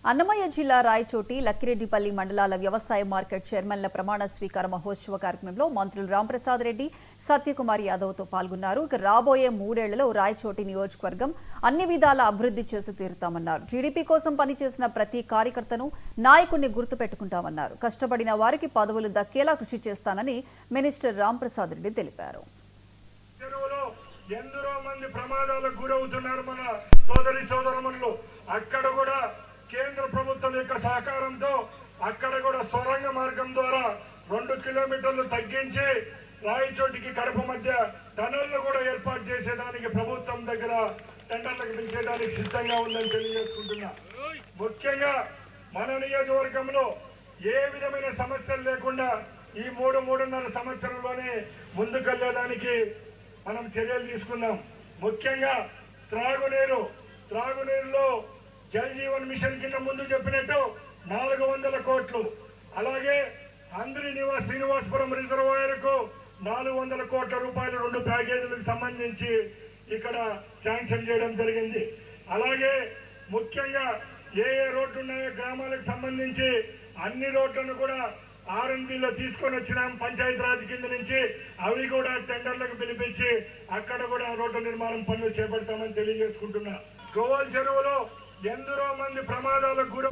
అన్నమయ్య జిల్లా రాయచోటి లక్కిరెడ్డిపల్లి మండలాల వ్యవసాయ మార్కెట్ చైర్మన్ల ప్రమాణ స్వీకార మహోత్సవ కార్యక్రమంలో మంత్రులు రాంప్రసాద్ రెడ్డి, సత్యకుమార్ యాదవ్తో పాల్గొన్నారు. రాబోయే 3 ఏళ్లలో రాయచోటి నియోజకవర్గం అన్ని విధాల అభివృద్ధి చేసి తీరుతామన్నారు. టీడీపీ కోసం పనిచేసిన ప్రతి కార్యకర్తను, నాయకుడిని గుర్తుపెట్టుకుంటామన్నారు. కష్టపడిన వారికి పదవులు దక్కేలా కృషి చేస్తానని మినిస్టర్ రాంప్రసాద్ రెడ్డి తెలిపారు. ఎందరో మంది ప్రమాదాలకు గురవుతున్నారు మన సోదరి సోదరమణులు. అక్కడ కూడా కేంద్ర ప్రభుత్వం యొక్క సహకారంతో అక్కడ కూడా సొరంగ మార్గం ద్వారా 2 కిలోమీటర్లు తగ్గించి రాయచోటికి కడప మధ్య టనల్ను కూడా ఏర్పాటు చేసేదానికి ప్రభుత్వం దగ్గర టెండర్లకు పిలిచేదానికి సిద్ధంగా ఉందని తెలియజేసుకుంటున్నా. ముఖ్యంగా మన నియోజకవర్గంలో ఏ విధమైన సమస్యలు లేకుండా ఈ 3-3.5 సంవత్సరంలోనే ముందుకెళ్లేదానికి మనం చర్యలు తీసుకున్నాం. ముఖ్యంగా త్రాగునీరులో జల్ జీవన్ మిషన్ కింద ముందు చెప్పినట్టు 400 కోట్లు, అలాగే అందరి శ్రీనివాసపురం రిజర్వాయర్ కు 400 కోట్ల రూపాయలు 2 ప్యాకేజీలకు సంబంధించి ఇక్కడ శాంక్షన్ చేయడం జరిగింది. అలాగే ముఖ్యంగా ఏ రోడ్లు ఉన్నాయో గ్రామాలకు సంబంధించి అన్ని రోడ్లను కూడా R&Bలో తీసుకొని వచ్చినాం. పంచాయతీరాజ్ కింద నుంచి అవి కూడా టెండర్లకు పిలిపించి అక్కడ కూడా రోడ్డు నిర్మాణం పనులు చేపడతామని తెలియజేసుకుంటున్నా. గోవాల్ చెరువులో ఎందరో మంది ప్రమాదాలకు గురి